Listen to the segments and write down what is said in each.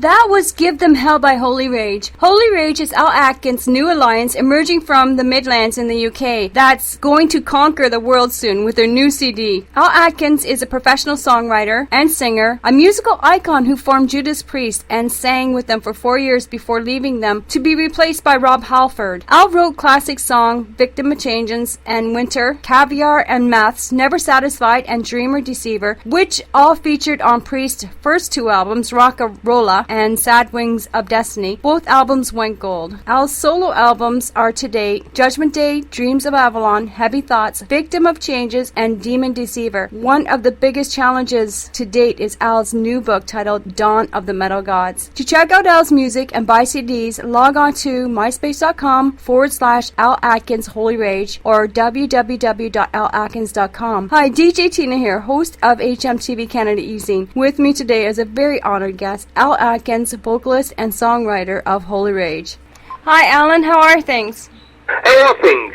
That was Give Them Hell by Holy Rage. Holy Rage is Al Atkins' new alliance emerging from the Midlands in the UK that's going to conquer the world soon with their new CD. Al Atkins is a professional songwriter and singer, a musical icon who formed Judas Priest and sang with them for 4 years before leaving them to be replaced by Rob Halford. Al wrote classic song Victim of Changes and Winter, Caviar and Maths, Never Satisfied and Dreamer Deceiver, which all featured on Priest's first two albums, Rock-a-Rolla and Sad Wings of Destiny. Both albums went gold. Al's solo albums are to date Judgment Day, Dreams of Avalon, Heavy Thoughts, Victim of Changes, and Demon Deceiver. One of the biggest challenges to date is Al's new book titled Dawn of the Metal Gods. To check out Al's music and buy CDs, log on to myspace.com/Al Atkins Holy Rage or www.alatkins.com. Hi, DJ Tina here, host of HMTV Canada E-Zine. With me today is a very honored guest, Al Atkins, vocalist and songwriter of Holy Rage. Hi, Alan. How are things? How are things?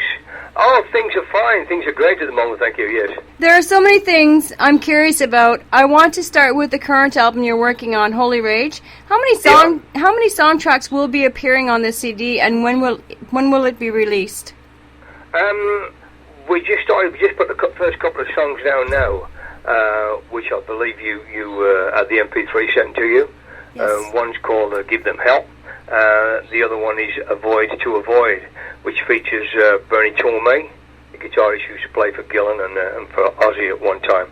Oh, things are fine. Things are great at the moment, thank you, yes. There are so many things I'm curious about. I want to start with the current album you're working on, Holy Rage. How many song tracks will be appearing on this CD, and when will it be released? We just put the first couple of songs down now, which I believe you had the MP3 sent to you. Yes. One's called Give Them Hell. The other one is Avoid to Avoid, which features Bernie Tormé, the guitarist who used to play for Gillan and for Ozzy at one time.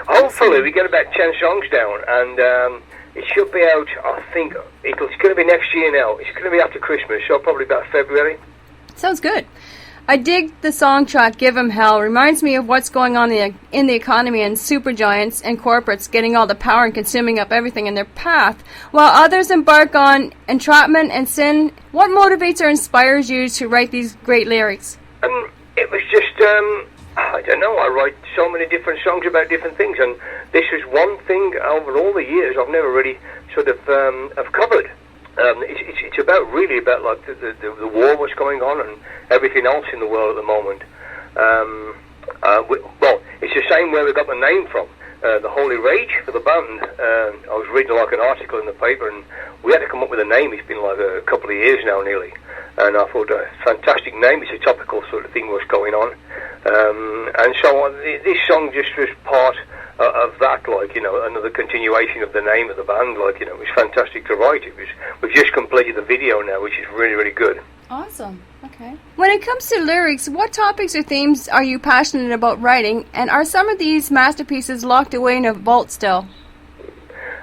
Hopefully we get about 10 songs down, and it should be out, I think, it's going to be next year now. It's going to be after Christmas, so probably about February. Sounds good. I dig the song track Give 'Em Hell. Reminds me of what's going on in the economy and supergiants and corporates getting all the power and consuming up everything in their path, while others embark on entrapment and sin. What motivates or inspires you to write these great lyrics? It was just, I don't know, I write so many different songs about different things, and this is one thing over all the years I've never really sort of have covered. It's really about like the war what's going on and everything else in the world at the moment. Well, it's the same where we got the name from, the Holy Rage for the band. I was reading like an article in the paper, and we had to come up with a name. It's been like a couple of years now nearly, and I thought a fantastic name. It's a topical sort of thing what's going on, and so this song just was part of that, like, you know, another continuation of the name of the band. Like, you know, it was fantastic to write. We've just completed the video now, which is really, really good. Awesome. Okay. When it comes to lyrics, what topics or themes are you passionate about writing, and are some of these masterpieces locked away in a vault still?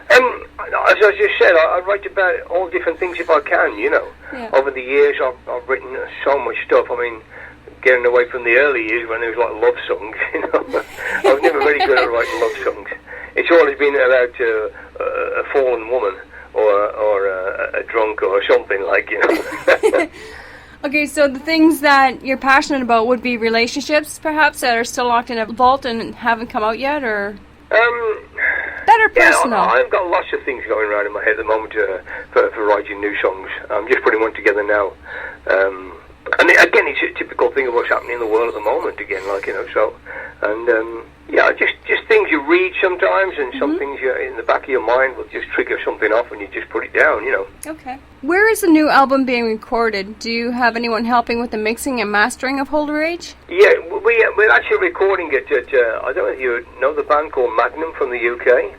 As I just said, I write about all different things if I can, you know. Yeah. Over the years, I've written so much stuff. I mean, getting away from the early years when there was like love songs, you know. I was never really good at writing love songs. It's always been about a fallen woman or a drunk or something, like, you know. Okay, so the things that you're passionate about would be relationships, perhaps, that are still locked in a vault and haven't come out yet, or better personal? Yeah, I've got lots of things going around in my head at the moment for writing new songs. I'm just putting one together now. And again, it's a typical thing of what's happening in the world at the moment. Again, so, and just things you read sometimes, and some things in the back of your mind will just trigger something off, and you just put it down. Okay. Where is the new album being recorded? Do you have anyone helping with the mixing and mastering of Holy Rage? Yeah, we're actually recording it at. I don't know if you know the band called Magnum from the UK.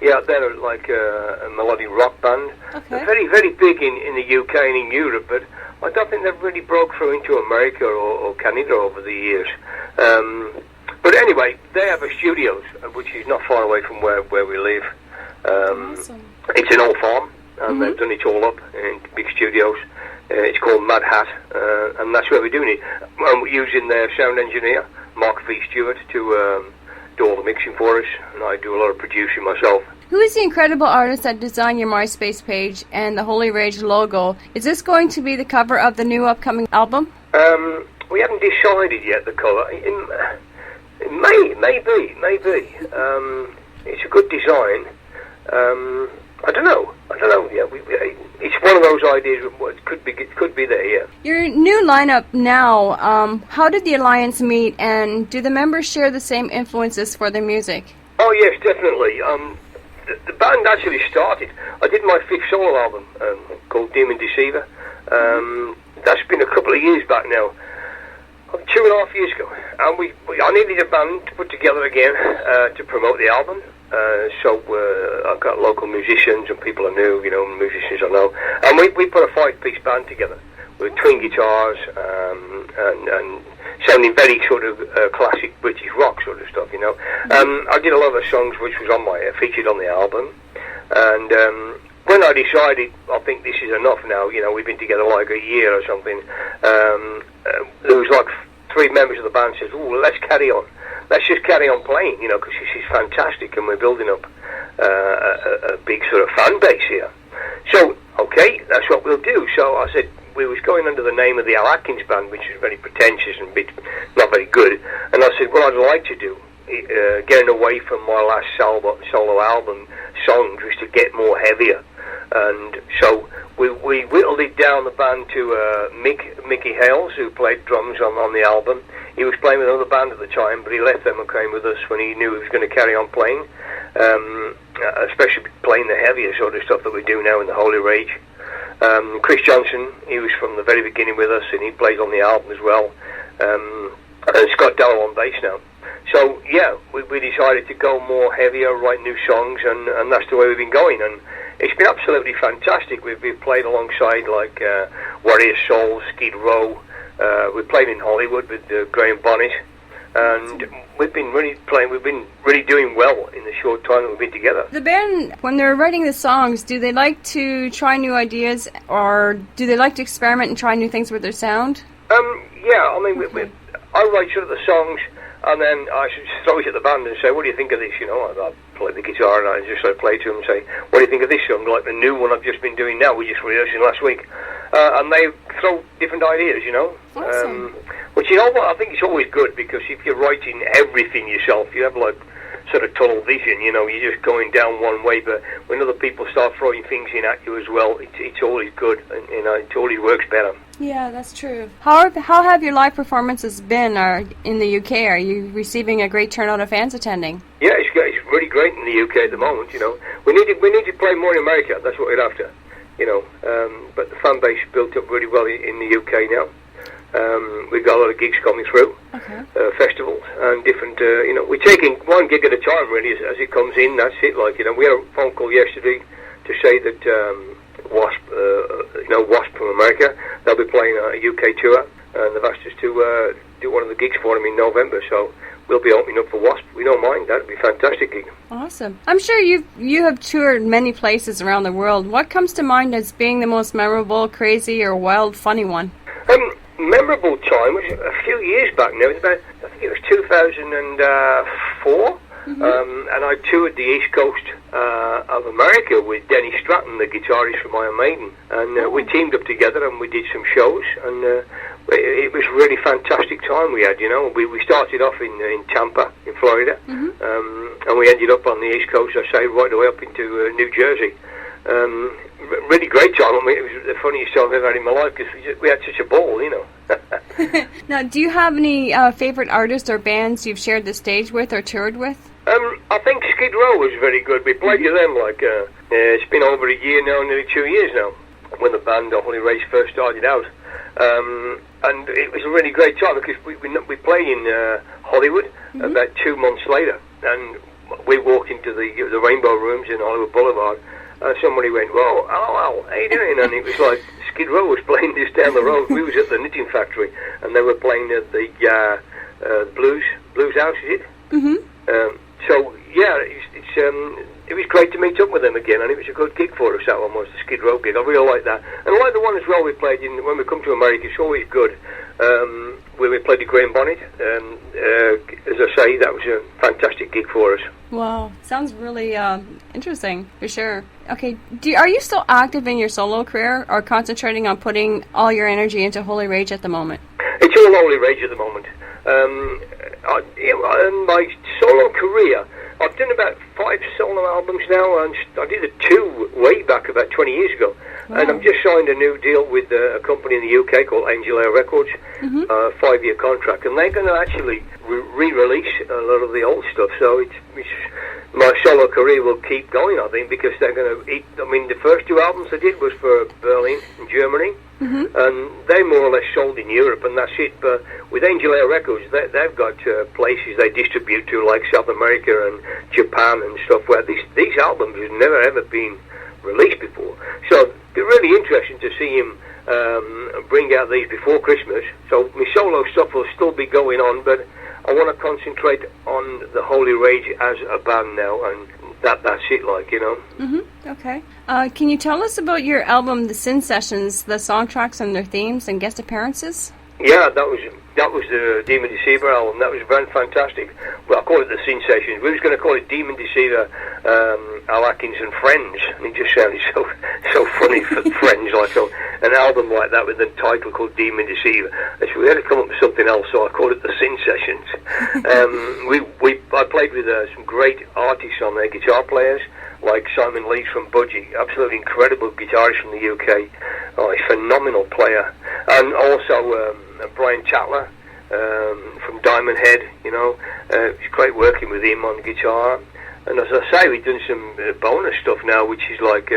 Yeah, they're like a melodic rock band. Okay. They're very, very big in the UK and in Europe, but I don't think they've really broke through into America or Canada over the years. But anyway, they have a studio, which is not far away from where we live. Awesome. It's an old farm, and they've done it all up in big studios. It's called Mad Hat, and that's where we're doing it. And we're using their sound engineer, Mark V. Stewart, to do all the mixing for us, and I do a lot of producing myself. Who is the incredible artist that designed your MySpace page and the Holy Rage logo? Is this going to be the cover of the new upcoming album? We haven't decided yet the colour. Maybe. It's a good design. I don't know. Yeah, it's one of those ideas. It could be there. Yeah. Your new lineup now. How did the alliance meet, and do the members share the same influences for their music? Oh yes, definitely. The band actually started. I did my 5th solo album called Demon Deceiver. That's been a couple of years back now. 2.5 years ago, and I needed a band to put together again to promote the album. So I've got local musicians and people I knew, musicians I know, and we put a 5-piece band together with twin guitars and sounding very sort of classic British rock sort of stuff. I did a lot of the songs which was featured on the album, and when I decided, I think this is enough now. We've been together like a year or something. There was like 3 members of the band said, "Oh, let's carry on. Let's just carry on playing, because this is fantastic, and we're building up a big sort of fan base here." So, okay, that's what we'll do. So I said we was going under the name of the Al Atkins Band, which is very pretentious and not very good. And I said, what I'd like to do, getting away from my last solo album songs, was to get more heavier. And so we whittled it down the band to Mickey Hales, who played drums on the album. He was playing with another band at the time, but he left them and came with us when he knew he was going to carry on playing, especially playing the heavier sort of stuff that we do now in the Holy Rage. Chris Johnson, he was from the very beginning with us, and he plays on the album as well. And Scott Dowell on bass now. So yeah, we decided to go more heavier, write new songs, and that's the way we've been going. And it's been absolutely fantastic. We've played alongside like Warrior Soul, Skid Row. We played in Hollywood with Graham Bonnet, and we've been really doing well in the short time that we've been together. The band, when they're writing the songs, do they like to try new ideas, or do they like to experiment and try new things with their sound? Yeah, I mean, I write sort of the songs, and then I just throw it at the band and say, what do you think of this? I play the guitar and I just sort of play to them and say, what do you think of this song? Like the new one I've just been doing now, we just rehearsing last week. And they throw different ideas, Awesome. Which, I think it's always good, because if you're writing everything yourself, you have like sort of tunnel vision, you're just going down one way, but when other people start throwing things in at you as well, it's always good, and it always works better. Yeah, that's true. How have your live performances been in the UK? Are you receiving a great turnout of fans attending? Yeah, it's really great in the UK at the moment, We need to play more in America, that's what we're after, but the fan base built up really well in the UK now. We've got a lot of gigs coming through, festivals and different, we're taking one gig at a time really as it comes in, that's it, we had a phone call yesterday to say that Wasp from America, they'll be playing a UK tour, and they've asked us to do one of the gigs for them in November, so we'll be opening up for Wasp. We don't mind, that'd be a fantastic gig. Awesome. I'm sure you have toured many places around the world. What comes to mind as being the most memorable, crazy, or wild, funny one? Memorable time was a few years back now. It was I think it was 2004, and I toured the East Coast of America with Denny Stratton, the guitarist from Iron Maiden, and we teamed up together and we did some shows, and it was a really fantastic time we had. We started off in Tampa, in Florida, and we ended up on the East Coast. I say right the way up into New Jersey. Really great time. I mean, it was the funniest time I've ever had in my life because we had such a ball, Now, do you have any favorite artists or bands you've shared the stage with or toured with? I think Skid Row was very good. We played with them it's been over a year now, nearly 2 years now, when the band Holy Rage first started out. And it was a really great time because we played in Hollywood about 2 months later, and we walked into the Rainbow Rooms in Hollywood Boulevard, and somebody went, "Whoa, hello, Al, how you doing?" And it was like Skid Row was playing just down the road. We was at the Knitting Factory, and they were playing at the Blues House, is it? Mm-hmm. So yeah, it was great to meet up with them again, and it was a good gig for us. That one was the Skid Row gig. I really like that, and I like the one as well we played in when we come to America. It's always good. Where we played the Graham Bonnet. As I say, that was a fantastic gig for us. Wow, sounds really interesting, for sure. Okay, are you still active in your solo career, or concentrating on putting all your energy into Holy Rage at the moment? It's all Holy Rage at the moment. My solo career, I've done about 5 solo albums now, and I did 2 way back about 20 years ago. Wow. And I've just signed a new deal with a company in the UK called Angel Air Records, 5-year contract, and they're going to actually re-release a lot of the old stuff. So my solo career will keep going, I think, because they're going to the first 2 albums I did was for Berlin in Germany, and they more or less sold in Europe, and that's it. But with Angel Air Records, they've got places they distribute to, like South America and Japan and stuff, where these albums have never ever been released before. So it'd be really interesting to see him bring out these before Christmas. So my solo stuff will still be going on, but I want to concentrate on the Holy Rage as a band now, and that's it, Okay. Can you tell us about your album, The Sin Sessions, the song tracks and their themes and guest appearances? Yeah, that was the Demon Deceiver album. That was very fantastic. Well, I call it the Sin Sessions. We was going to call it Demon Deceiver, Al Atkins and Friends, and it just sounded so funny for Friends, an album like that with a title called Demon Deceiver. So we had to come up with something else, so I called it the Sin Sessions. I played with some great artists on there, guitar players, like Simon Leeds from Budgie, absolutely incredible guitarist from the UK, a phenomenal player, and also Brian Tatler from Diamond Head. It's great working with him on guitar. And as I say, we've done some bonus stuff now, which is like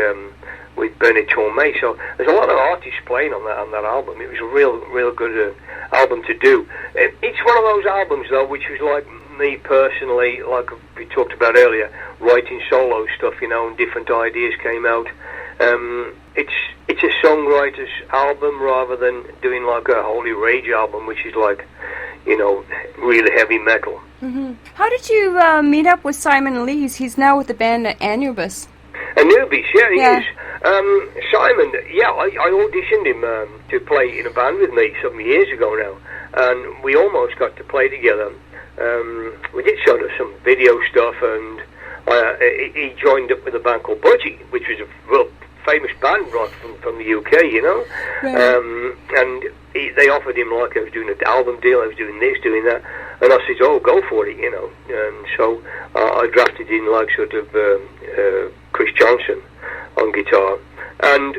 with Bernard Tormé. So there's a lot of artists playing on that album. It was a real good album to do. It's one of those albums though, which was like me personally, like we talked about earlier, writing solo stuff, and different ideas came out. It's a songwriter's album rather than doing like a Holy Rage album, which is like, really heavy metal. How did you meet up with Simon Lees? He's now with the band Anubis. Anubis, yeah, he is. Simon, I auditioned him to play in a band with me some years ago now, and we almost got to play together. We did sort of some video stuff, and he joined up with a band called Budgie, which was a real famous band right from the UK, Right. And they offered him, like, I was doing an album deal, I was doing this, doing that, and I said, oh, go for it, and so I drafted in, like, sort of Chris Johnson on guitar, and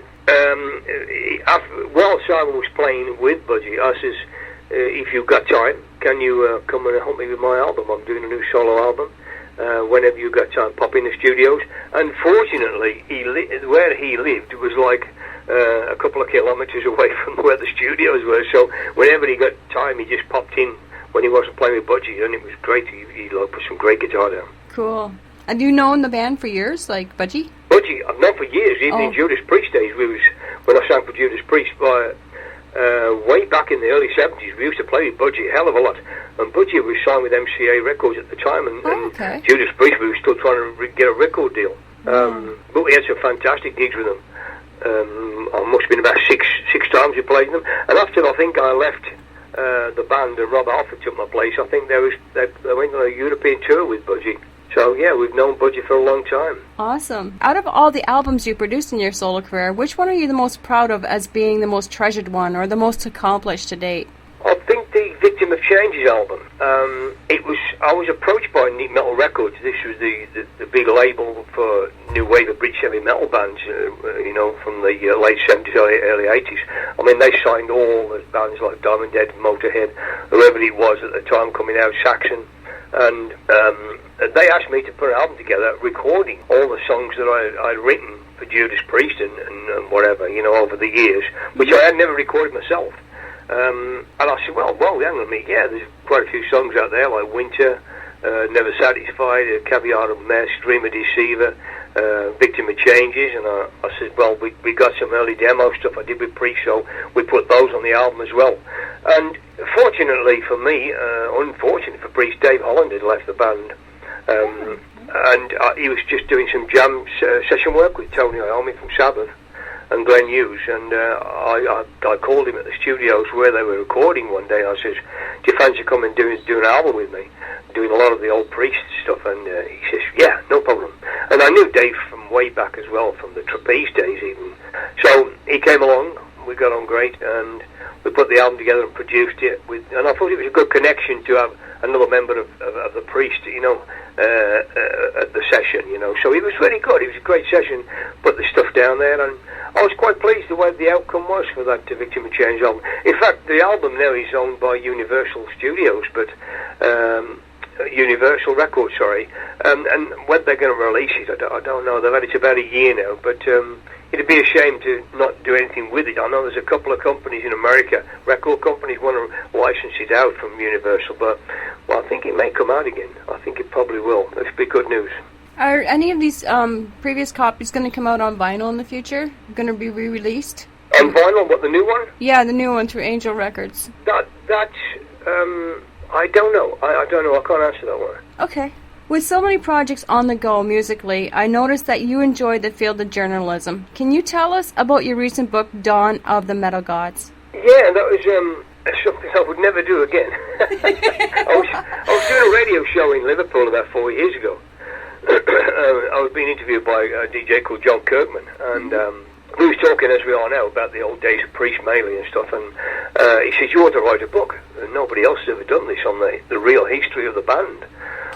while Simon was playing with Budgie, I says, if you've got time, can you come and help me with my album? I'm doing a new solo album. Whenever you got time, pop in the studios. Unfortunately, where he lived was like a couple of kilometres away from where the studios were. So whenever he got time, he just popped in when he wasn't playing with Budgie, and it was great. He put some great guitar down. Cool. And you known the band for years, like Budgie? Budgie, I've known for years. Even in Judas Priest days, when I sang for Judas Priest, way back in the early 70s, we used to play with Budgie a hell of a lot. And Budgie was signed with MCA Records at the time, and Judas Priest, we were still trying to get a record deal. But we had some fantastic gigs with them. I must have been about six times we played them. And after I think I left the band and Rob Alford took my place, I think they went on a European tour with Budgie. So, yeah, we've known Budgie for a long time. Awesome. Out of all the albums you produced in your solo career, which one are you the most proud of as being the most treasured one or the most accomplished to date? I think the Victim of Changes album. I was approached by Neat Metal Records. This was the big label for new wave of British heavy metal bands, from the late 70s, early 80s. I mean, they signed all the bands like Diamond Head, Motorhead, whoever it was at the time coming out, Saxon. And they asked me to put an album together, recording all the songs that I'd written for Judas Priest and whatever, over the years, which I had never recorded myself. And I said, well, hang on a minute, yeah, there's quite a few songs out there, like Winter, Never Satisfied, Caveat of Mess, Dream of Deceiver, Victim of Changes, and I said, well, we got some early demo stuff I did with Priest, so we put those on the album as well. And fortunately for me, unfortunately for Priest, Dave Holland had left the band, and he was just doing some jam session work with Tony Iommi from Sabbath and Glenn Hughes, and I called him at the studios where they were recording one day. I says, do you fancy coming and do an album with me, doing a lot of the old Priest stuff? And he says, yeah, no problem. And I knew Dave from way back as well, from the Trapeze days even. So he came along, we got on great, and we put the album together and produced it and I thought it was a good connection to have another member of the Priest, at the session, So it was really good. It was a great session. Put the stuff down there, and I was quite pleased the way the outcome was for that Victim of Change album. In fact, the album now is owned by Universal Studios, but Universal Records, sorry. And when they're going to release it, I don't know. They've had it about a year now, but it'd be a shame to not do anything with it. I know there's a couple of companies in America, record companies, want to license it out from Universal, but I think it may come out again. I think it probably will. That'd be good news. Are any of these previous copies going to come out on vinyl in the future? Going to be re-released? On vinyl? What, the new one? Yeah, the new one through Angel Records. That's I don't know. I don't know. I can't answer that one. Okay. With so many projects on the go musically, I noticed that you enjoy the field of journalism. Can you tell us about your recent book, Dawn of the Metal Gods? Yeah, that was something I would never do again. I was doing a radio show in Liverpool about 4 years ago. I was being interviewed by a DJ called John Kirkman, and we was talking, as we are now, about the old days of Priest Maley and stuff, and he says, you ought to write a book. Nobody else has ever done this on the real history of the band.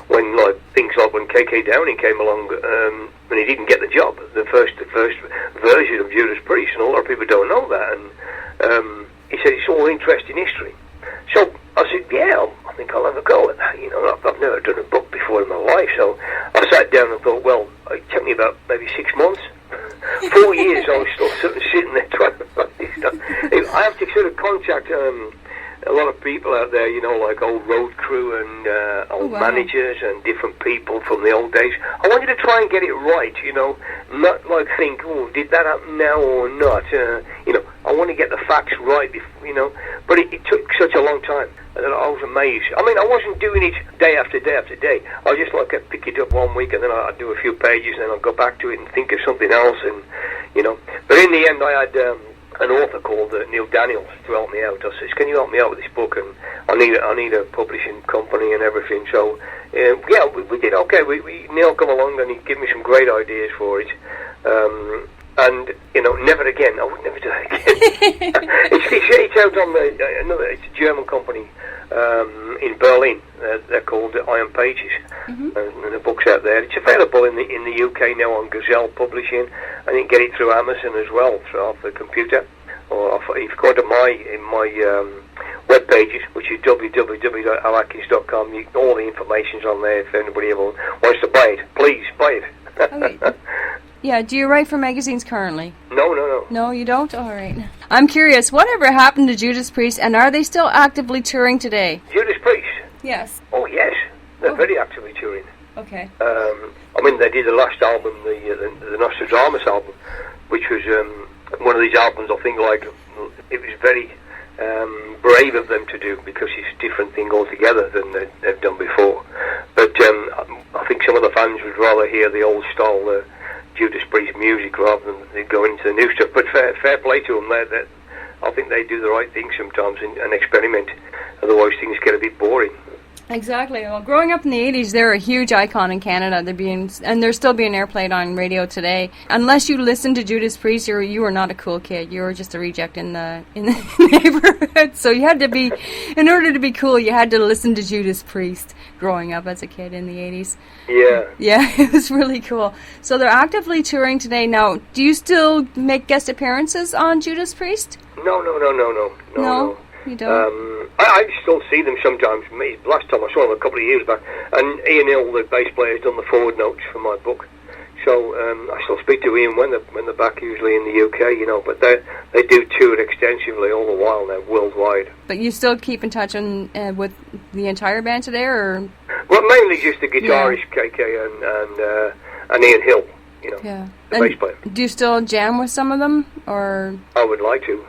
When things like when KK Downing came along, and he didn't get the job, the first version of Judas Priest, and a lot of people don't know that, and he said it's all interesting history. So I said, yeah, I think I'll have a go at that. I've never done a book before in my life, so I sat down and thought, well, it took me about maybe 6 months. 4 years I was still sort of sitting there trying to write this stuff. I have to sort of contact a lot of people out there, like old road crew and old managers and different people from the old days. I wanted to try and get it right, not like think, oh, did that happen now or not? I want to get the facts right, but it took such a long time that I was amazed. I mean, I wasn't doing it day after day after day. I just I'd pick it up 1 week and then I'd do a few pages and then I'd go back to it and think of something else, and But in the end, I had an author called Neil Daniels to help me out. I says, can you help me out with this book? And I need a publishing company and everything. So we did okay. Neil come along and he gave me some great ideas for it. And never again. I would never do that again. it's out on it's a German company in Berlin. They're called Iron Pages, and the book's out there. It's available in the UK now on Gazelle Publishing, and you can get it through Amazon as well, off the computer. Or if you go to my web pages, which is www.alatkins.com, all the information's on there. If anybody ever wants to buy it, please buy it. Okay. Yeah, do you write for magazines currently? No. No, you don't? All right. I'm curious, whatever happened to Judas Priest, and are they still actively touring today? Judas Priest? Yes. Oh, yes. They're very actively touring. Okay. I mean, they did the last album, the Nostradamus album, which was one of these albums, I think, it was very brave of them to do, because it's a different thing altogether than they've done before. But I think some of the fans would rather hear the old style Judas Priest music rather than going into the new stuff. But fair play to them. I think they do the right thing sometimes and experiment. Otherwise, things get a bit boring. Exactly. Well, growing up in the 80s, they're a huge icon in Canada. They're still being airplayed on radio today. Unless you listen to Judas Priest, you were not a cool kid. You were just a reject in the neighborhood. So you had to be, in order to be cool, you had to listen to Judas Priest growing up as a kid in the 80s. Yeah. Yeah, it was really cool. So they're actively touring today. Now, do you still make guest appearances on Judas Priest? No. You don't? I still see them sometimes. Last time I saw them a couple of years back, and Ian Hill, the bass player, has done the forward notes for my book. So I still speak to Ian when they're back, usually in the UK, but they do tour extensively all the while now, worldwide. But you still keep in touch with the entire band today, or? Well, mainly just the guitarist, KK, and Ian Hill. Yeah. The bass player. Do you still jam with some of them, or? I would like to.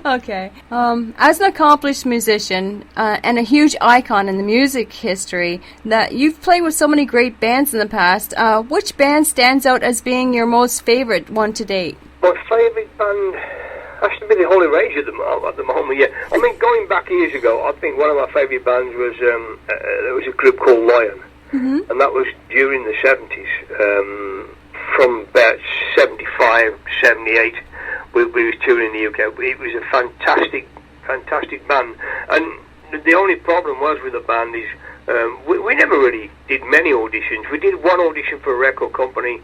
Okay. As an accomplished musician and a huge icon in the music history, that you've played with so many great bands in the past, which band stands out as being your most favorite one to date? My favourite band has to be the Holy Rage at the moment, yeah. I mean, going back years ago, I think one of my favourite bands was, there was a group called Lion. Mm-hmm. And that was during the 70s, from about 75, 78, we was touring in the UK. It was a fantastic band. And the only problem was with the band is we never really did many auditions. We did one audition for a record company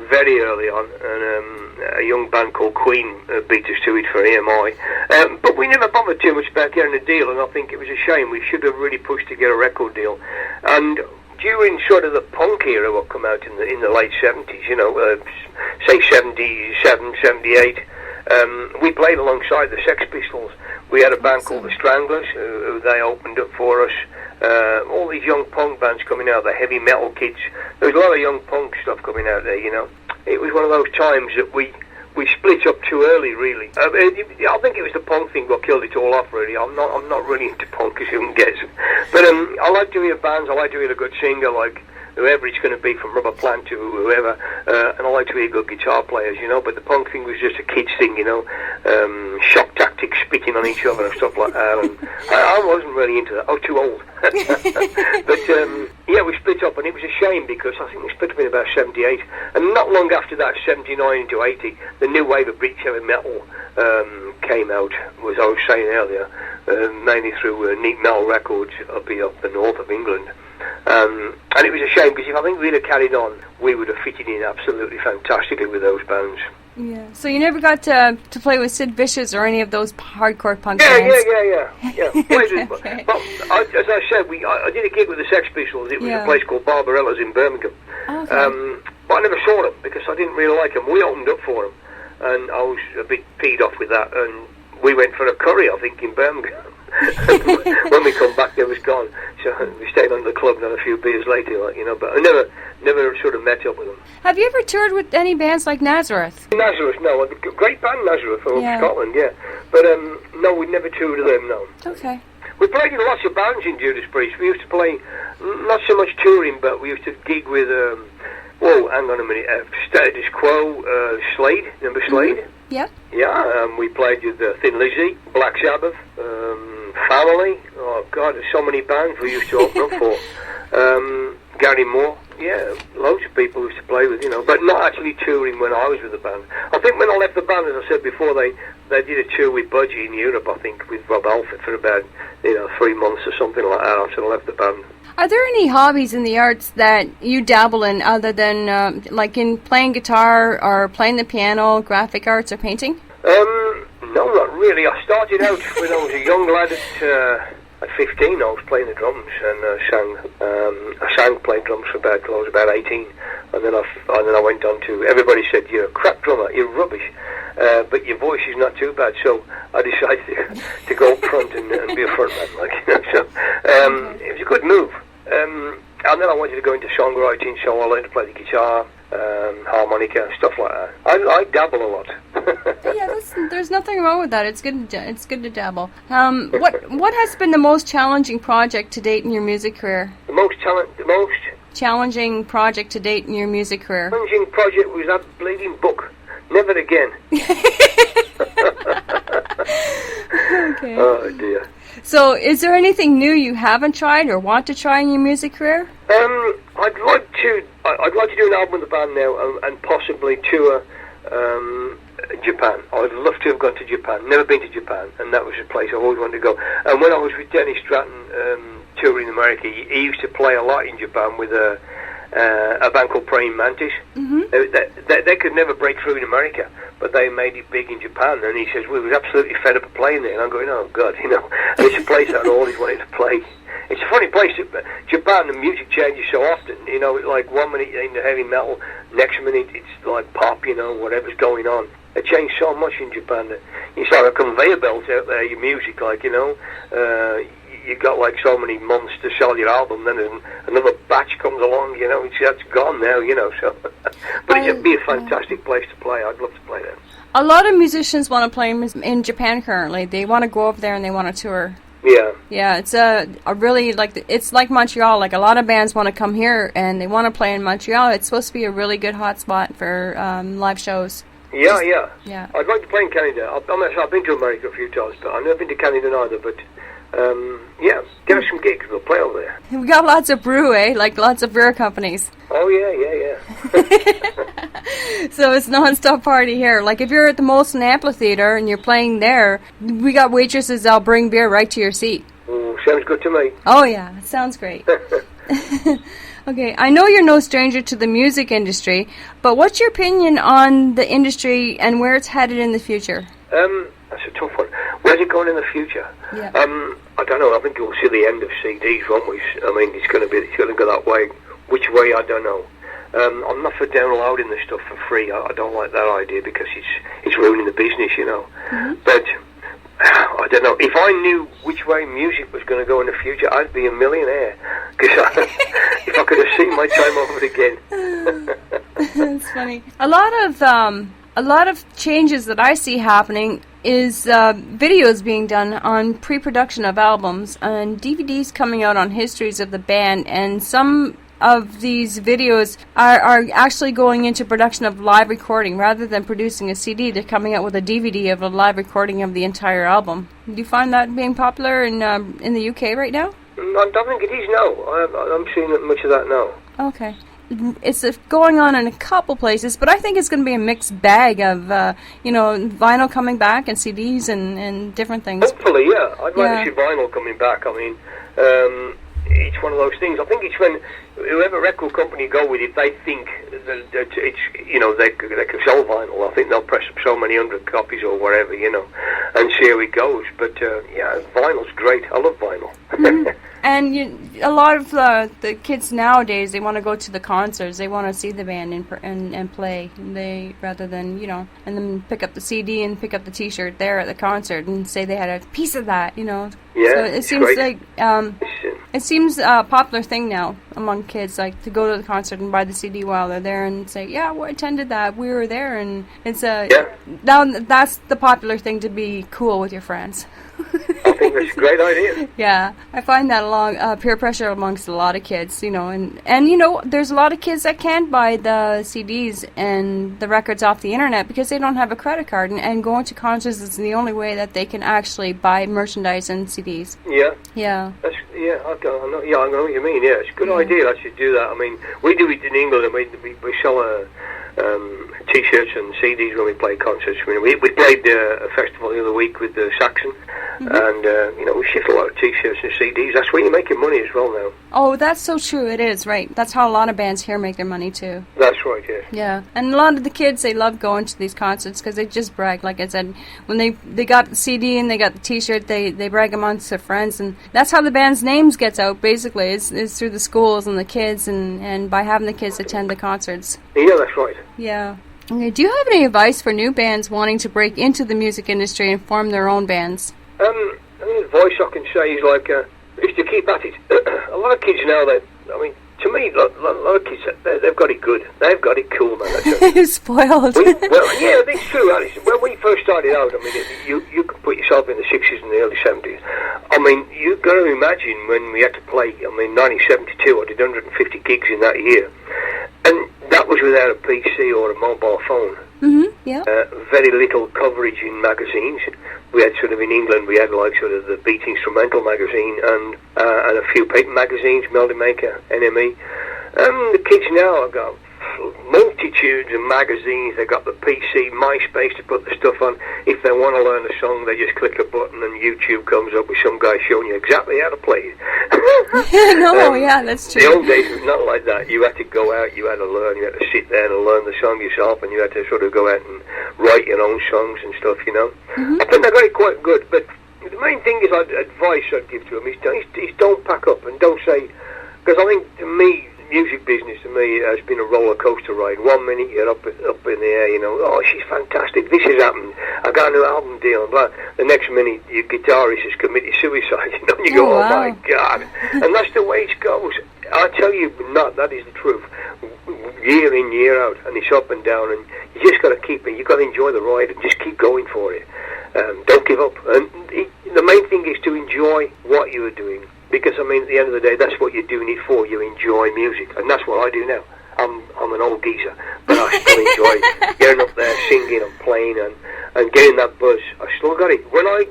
very early on, and a young band called Queen beat us to it for EMI. But we never bothered too much about getting a deal, and I think it was a shame. We should have really pushed to get a record deal. And during sort of the punk era, what come out in the late 70s, say 77, 78, we played alongside the Sex Pistols. We had a band called the Stranglers, who they opened up for us. All these young punk bands coming out, the heavy metal kids. There was a lot of young punk stuff coming out there, It was one of those times that we split up too early, really. I think it was the punk thing what killed it all off, really. I'm not really into punk, as you can guess. But I like to hear bands. I like to hear a good singer, like whoever it's going to be, from Rubber Plant to whoever. And I like to hear good guitar players, But the punk thing was just a kids thing, Shock Tactics, spitting on each other and stuff like that. And I wasn't really into that. I was too old. But yeah, we split up, and it was a shame because I think we split up in about 78, and not long after that, 79 into 80, the new wave of British heavy metal came out, as I was saying earlier, mainly through Neat Metal Records up the north of England. And it was a shame because if I think we'd have carried on, we would have fitted in absolutely fantastically with those bands. Yeah. So you never got to play with Sid Vicious or any of those hardcore punk bands? Yeah. Okay. Well, as I said, I did a gig with the Sex Pistols. It was a place called Barbarella's in Birmingham. Okay. But I never saw them because I didn't really like them. We opened up for them, and I was a bit peed off with that. And we went for a curry, I think, in Birmingham. When we come back, they was gone. So we stayed on the club and had a few beers later, But I never sort of met up with them. Have you ever toured with any bands like Nazareth? Nazareth, no. A great band, Nazareth, from Scotland, yeah. But no, we never toured with them, no. Okay. We played in lots of bands in Judas Priest. We used to play, not so much touring, but we used to gig with, hang on a minute, Status Quo, Slade. Remember Slade? Mm-hmm. Yep. Yeah, we played with Thin Lizzy, Black Sabbath, Family. Oh, God, there's so many bands we used to open up for. Gary Moore. Yeah, loads of people used to play with, but not actually touring when I was with the band. I think when I left the band, as I said before, they did a tour with Budgie in Europe, I think, with Rob Alford for about, 3 months or something like that after I left the band. Are there any hobbies in the arts that you dabble in other than, like in playing guitar or playing the piano, graphic arts or painting? No, not really. I started out when I was a young lad at 15. I was playing the drums and sang, played drums for about till I was about 18, and then I went on to. Everybody said you're a crap drummer, you're rubbish, but your voice is not too bad. So I decided to go up front and be a frontman, So it was a good move. And then I wanted to go into songwriting, so I learned to play the guitar, harmonica, stuff like that. I dabble a lot. Yeah, there's nothing wrong with that. It's good to dabble. What has been the most challenging project to date in your music career? The most challenging project to date in your music career? Challenging project was that bleeding book. Never again. Okay. Oh dear. So, is there anything new you haven't tried or want to try in your music career? I'd like to do an album with the band now, and possibly tour Japan. I'd love to have gone to Japan. Never been to Japan, and that was a place I always wanted to go. And when I was with Dennis Stratton touring America, he used to play a lot in Japan with a band called Praying Mantis. They could never break through in America, but they made it big in Japan. And he says, we were absolutely fed up of playing there. And I'm going, oh God, And it's a place that I always wanted to play. It's a funny place. Japan, the music changes so often. Like 1 minute into heavy metal, next minute it's like pop. Whatever's going on. It changed so much in Japan that it's like a conveyor belt out there. Your music, you've got like so many months to sell your album, then another batch comes along, that's gone now, So, but it'd be a fantastic place to play. I'd love to play there. A lot of musicians want to play in Japan currently. They want to go over there and they want to tour. Yeah. Yeah, it's a really it's like Montreal. Like a lot of bands want to come here and they want to play in Montreal. It's supposed to be a really good hot spot for live shows. Yeah. Yeah. I'd like to play in Canada. I've been to America a few times, but I've never been to Canada either. But get us some gigs. We'll play over there. We got lots of brew, like lots of beer companies. Oh yeah. So it's non-stop party here. Like if you're at the Molson Amphitheater and you're playing there, we got waitresses that'll bring beer right to your seat. Sounds good to me. Oh yeah, sounds great. Okay, I know you're no stranger to the music industry, but what's your opinion on the industry and where it's headed in the future? That's a tough one. Where's it going in the future? Yeah. I don't know. I think we'll see the end of CDs, won't we? I mean, it's going to go that way. Which way, I don't know. I'm not for downloading the stuff for free. I don't like that idea because it's ruining the business, But I don't know. If I knew which way music was going to go in the future, I'd be a millionaire. Because if I could have seen my time over it again. That's funny. A lot of changes that I see happening is videos being done on pre-production of albums and DVDs coming out on histories of the band, and some of these videos are actually going into production of live recording rather than producing a CD. They're coming out with a DVD of a live recording of the entire album. Do you find that being popular in the UK right now? I don't think it is, no. I'm seeing much of that now. Okay. It's going on in a couple places, but I think it's going to be a mixed bag of, vinyl coming back and CDs and different things. Hopefully, yeah. I'd like to see vinyl coming back. I mean, it's one of those things. I think it's when whoever record company go with it, they think that it's, they can sell vinyl. I think they'll press up so many 100 copies or whatever, and see how it goes. But, vinyl's great. I love vinyl. Mm-hmm. And a lot of the kids nowadays, they want to go to the concerts. They want to see the band and play. They rather than and then pick up the CD and pick up the T-shirt there at the concert and say they had a piece of that. Yeah, so it seems great. It seems a popular thing now among kids, like to go to the concert and buy the CD while they're there and say, "Yeah, we attended that. We were there." And it's now that's the popular thing, to be cool with your friends. I think that's a great idea. Yeah, I find that peer pressure amongst a lot of kids, and there's a lot of kids that can't buy the CDs and the records off the internet because they don't have a credit card, and going to concerts is the only way that they can actually buy merchandise and CDs. Yeah. Yeah. I know what you mean. Yeah, it's a good idea. I should do that. I mean, we do it in England. I mean, we sell T-shirts and CDs when we play concerts. I mean, we played a festival the other week with Saxon, and we shift a lot of T-shirts and CDs. That's where you're making money as well now. Oh, that's so true. It is, right. That's how a lot of bands here make their money too. That's right. Yeah. Yeah, and a lot of the kids, they love going to these concerts because they just brag. Like I said, when they got the CD and they got the T-shirt, they brag amongst their friends, and that's how the band's names gets out. Basically, it's through the schools and the kids, and by having the kids attend the concerts. Yeah, that's right. Yeah. Okay. Do you have any advice for new bands wanting to break into the music industry and form their own bands? The advice I can say is is to keep at it. A lot of kids now, to me, a lot of kids, they've got it good. They've got it cool, man. Spoiled. Yeah, it's true, Alice. When we first started out, you can put yourself in the 60s and the early 70s. You've got to imagine when we had to play, 1972, I did 150 gigs in that year. And that was without a PC or a mobile phone. Yeah. Very little coverage in magazines. We had sort of in England, we had like sort of the Beat Instrumental magazine and a few paper magazines, Melody Maker, NME. The kids now have got multitudes of magazines. They've got the PC, MySpace to put the stuff on. If they want to learn a song, they just click a button and YouTube comes up with some guy showing you exactly how to play it. Yeah, that's true. The old days was not like that. You had to go out, you had to learn, you had to sit there and learn the song yourself, and you had to sort of go out and write your own songs and stuff, you know. I think they got it quite good, but the main thing is advice I'd give to them is don't pack up and don't say, because I think to me, music business to me has been a roller coaster ride. 1 minute you're up in the air, you know, oh, she's fantastic, this has happened, I got a new album deal, and blah. The next minute your guitarist has committed suicide, you know, and you go, oh my God. And that's the way it goes. I tell you, that is the truth. Year in, year out, and it's up and down, and you just got to keep it. You got to enjoy the ride and just keep going for it. Don't give up. And the main thing is to enjoy what you are doing. Because, I mean, at the end of the day, that's what you're doing it for. You enjoy music. And that's what I do now. I'm an old geezer. But I still enjoy getting up there, singing and playing and getting that buzz. I still got it. When I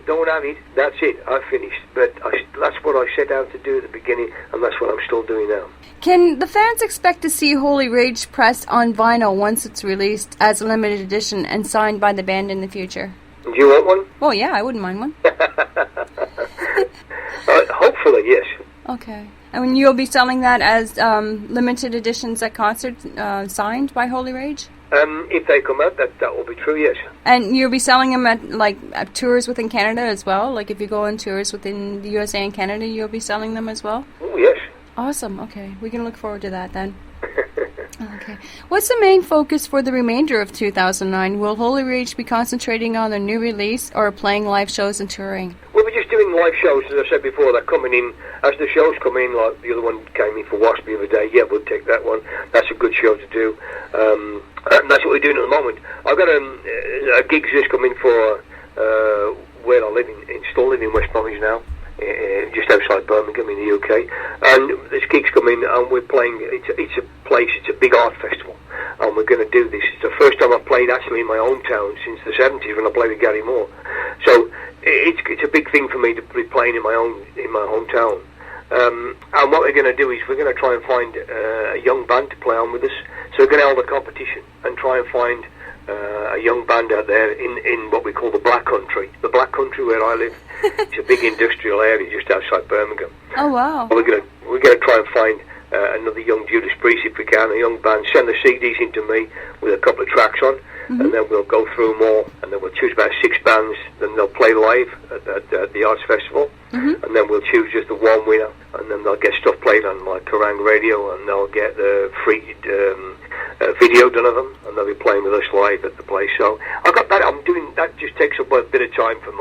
don't have it, that's it. I've finished. But that's what I set out to do at the beginning, and that's what I'm still doing now. Can the fans expect to see Holy Rage pressed on vinyl once it's released as a limited edition and signed by the band in the future? Do you want one? Oh, yeah, I wouldn't mind one. Hopefully, yes. Okay. And you'll be selling that as limited editions at concerts signed by Holy Rage? If they come out, that will be true, yes. And you'll be selling them at tours within Canada as well? Like if you go on tours within the USA and Canada, you'll be selling them as well? Oh, yes. Awesome. Okay. We can look forward to that then. Okay. What's the main focus for the remainder of 2009? Will Holy Rage be concentrating on their new release or playing live shows and touring? We're just doing live shows, as I said before. They're coming in, as the shows come in, like the other one came in for Wasp the other day. Yeah, we'll take that one. That's a good show to do. And that's what we're doing at the moment. I've got a gig just come in for where I live, still living in West Bromwich now. Just outside Birmingham in the UK, and this gig's coming and we're playing. It's a big art festival, and we're going to do this. It's the first time I've played actually in my hometown since the 70s when I played with Gary Moore. So it's a big thing for me to be playing in my hometown. And what we're going to do is we're going to try and find a young band to play on with us. So we're going to hold a competition and try and find a young band out there in what we call the Black Country. The Black Country where I live. It's a big industrial area just outside Birmingham. Oh wow! We're gonna try and find another young Judas Priest if we can, a young band. Send the CDs into me with a couple of tracks on, and then we'll go through them all, and then we'll choose about 6 bands. Then they'll play live at the Arts Festival, and then we'll choose just the one winner, and then they'll get stuff played on like Kerrang Radio, and they'll get the free video done of them, and they'll be playing with us live at the place. So I got that. I'm doing that. Just takes up a bit of time for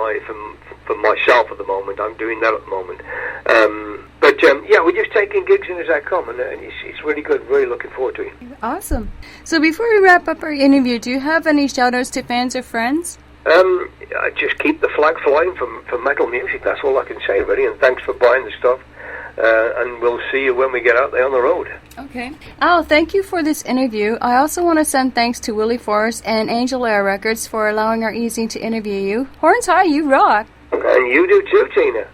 myself at the moment. I'm doing that at the moment. But yeah, we're just taking gigs in as they come, and it's really good. Really looking forward to it. Awesome. So before we wrap up our interview, do you have any shout-outs to fans or friends? I just keep the flag flying for metal music. That's all I can say, really. And thanks for buying the stuff. And we'll see you when we get out there on the road. Okay. Al, thank you for this interview. I also want to send thanks to Willie Forrest and Angel Air Records for allowing our easy to interview you. Horns high, you rock. And you do too, Tina.